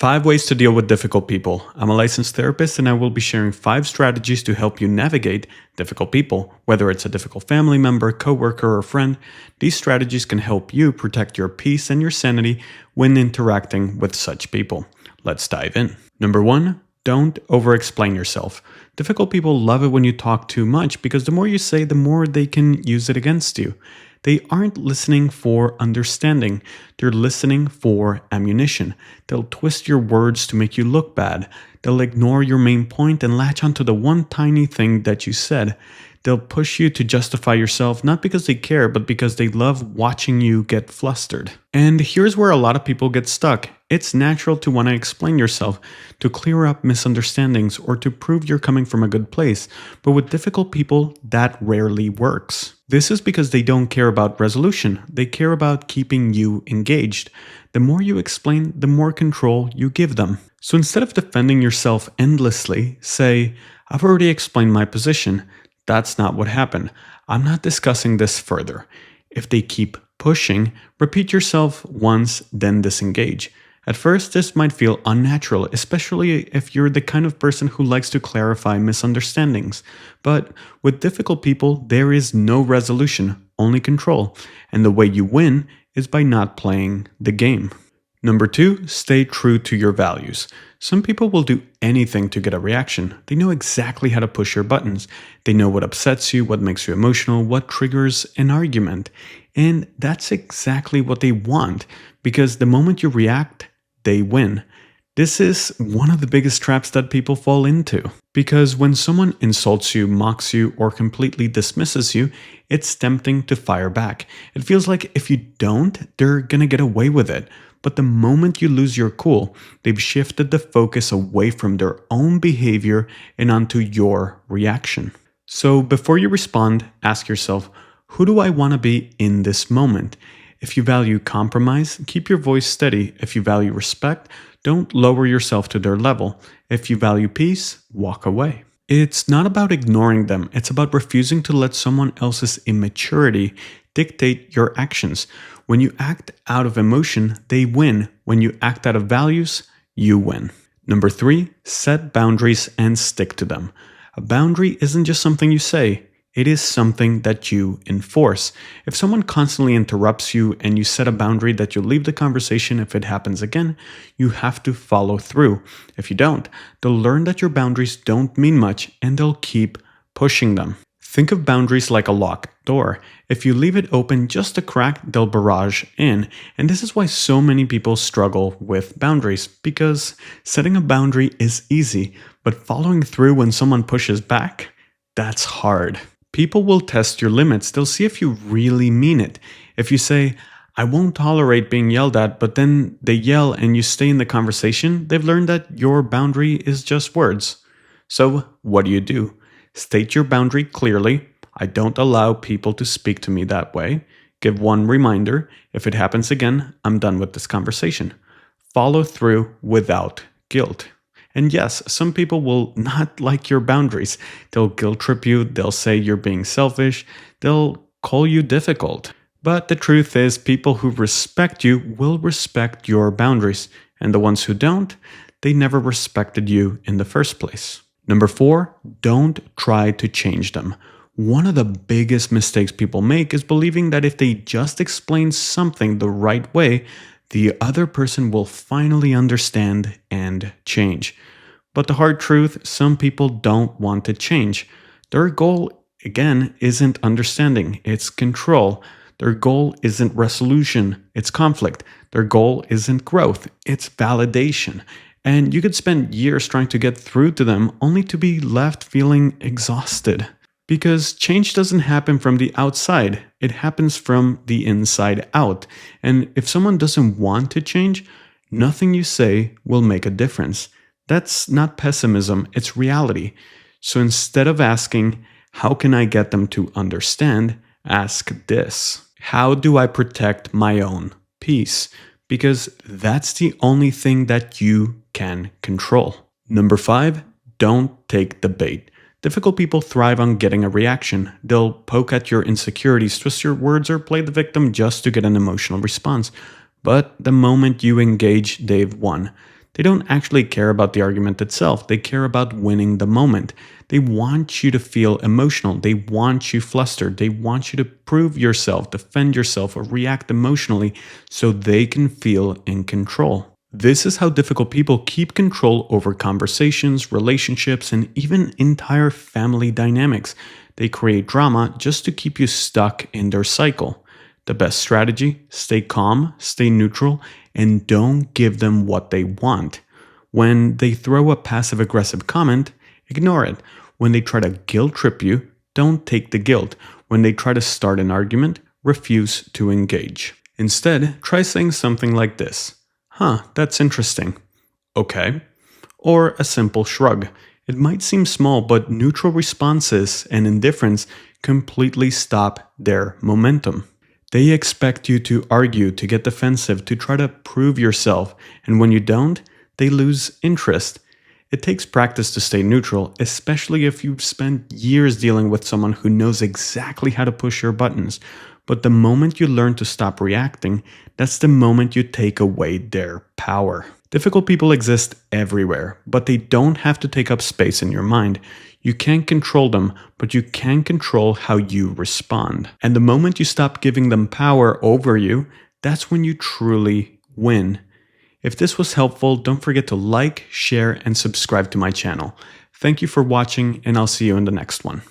5 ways to deal with difficult people. I'm a licensed therapist and I will be sharing 5 strategies to help you navigate difficult people. Whether it's a difficult family member, coworker, or friend, these strategies can help you protect your peace and your sanity when interacting with such people. Let's dive in. Number 1, don't overexplain yourself. Difficult people love it when you talk too much because the more you say, the more they can use it against you. They aren't listening for understanding. They're listening for ammunition. They'll twist your words to make you look bad. They'll ignore your main point and latch onto the one tiny thing that you said. They'll push you to justify yourself, not because they care, but because they love watching you get flustered. And here's where a lot of people get stuck. It's natural to want to explain yourself, to clear up misunderstandings, or to prove you're coming from a good place. But with difficult people, that rarely works. This is because they don't care about resolution. They care about keeping you engaged. The more you explain, the more control you give them. So instead of defending yourself endlessly, say, "I've already explained my position. That's not what happened. I'm not discussing this further." If they keep pushing, repeat yourself once, then disengage. At first, this might feel unnatural, especially if you're the kind of person who likes to clarify misunderstandings. But with difficult people, there is no resolution, only control. And the way you win is by not playing the game. Number 2, stay true to your values. Some people will do anything to get a reaction. They know exactly how to push your buttons. They know what upsets you, what makes you emotional, what triggers an argument. And that's exactly what they want, because the moment you react, they win. This is one of the biggest traps that people fall into. Because when someone insults you, mocks you, or completely dismisses you, it's tempting to fire back. It feels like if you don't, they're gonna get away with it. But the moment you lose your cool, they've shifted the focus away from their own behavior and onto your reaction. So before you respond, ask yourself, who do I want to be in this moment? If you value compromise, keep your voice steady. If you value respect, don't lower yourself to their level. If you value peace, walk away. It's not about ignoring them. It's about refusing to let someone else's immaturity dictate your actions. When you act out of emotion, they win. When you act out of values, you win. Number 3, set boundaries and stick to them. A boundary isn't just something you say. It is something that you enforce. If someone constantly interrupts you and you set a boundary that you'll leave the conversation if it happens again, you have to follow through. If you don't, they'll learn that your boundaries don't mean much and they'll keep pushing them. Think of boundaries like a locked door. If you leave it open just a crack, they'll barrage in. And this is why so many people struggle with boundaries, because setting a boundary is easy, but following through when someone pushes back, that's hard. People will test your limits. They'll see if you really mean it. If you say, "I won't tolerate being yelled at," but then they yell and you stay in the conversation, they've learned that your boundary is just words. So what do? State your boundary clearly. "I don't allow people to speak to me that way." Give one reminder. If it happens again, I'm done with this conversation. Follow through without guilt. And yes, some people will not like your boundaries. They'll guilt trip you, they'll say you're being selfish, they'll call you difficult. But the truth is, people who respect you will respect your boundaries. And the ones who don't, they never respected you in the first place. Number 4, don't try to change them. One of the biggest mistakes people make is believing that if they just explain something the right way, the other person will finally understand and change. But the hard truth, some people don't want to change. Their goal, again, isn't understanding, it's control. Their goal isn't resolution, it's conflict. Their goal isn't growth, it's validation. And you could spend years trying to get through to them only to be left feeling exhausted. Because change doesn't happen from the outside, it happens from the inside out. And if someone doesn't want to change, nothing you say will make a difference. That's not pessimism, it's reality. So instead of asking, "How can I get them to understand?" ask this: "How do I protect my own peace?" Because that's the only thing that you can control. Number 5, don't take the bait. Difficult people thrive on getting a reaction. They'll poke at your insecurities, twist your words, or play the victim just to get an emotional response. But the moment you engage, they've won. They don't actually care about the argument itself, they care about winning the moment. They want you to feel emotional, they want you flustered, they want you to prove yourself, defend yourself, or react emotionally so they can feel in control. This is how difficult people keep control over conversations, relationships, and even entire family dynamics. They create drama just to keep you stuck in their cycle. The best strategy: stay calm, stay neutral, and don't give them what they want. When they throw a passive aggressive comment, ignore it. When they try to guilt trip you, don't take the guilt. When they try to start an argument, refuse to engage. Instead, try saying something like this: "Huh, that's interesting." "Okay." Or a simple shrug. It might seem small, but neutral responses and indifference completely stop their momentum. They expect you to argue, to get defensive, to try to prove yourself, and when you don't, they lose interest. It takes practice to stay neutral, especially if you've spent years dealing with someone who knows exactly how to push your buttons. But the moment you learn to stop reacting, that's the moment you take away their power. Difficult people exist everywhere, but they don't have to take up space in your mind. You can't control them, but you can control how you respond. And the moment you stop giving them power over you, that's when you truly win. If this was helpful, don't forget to like, share, and subscribe to my channel. Thank you for watching, and I'll see you in the next one.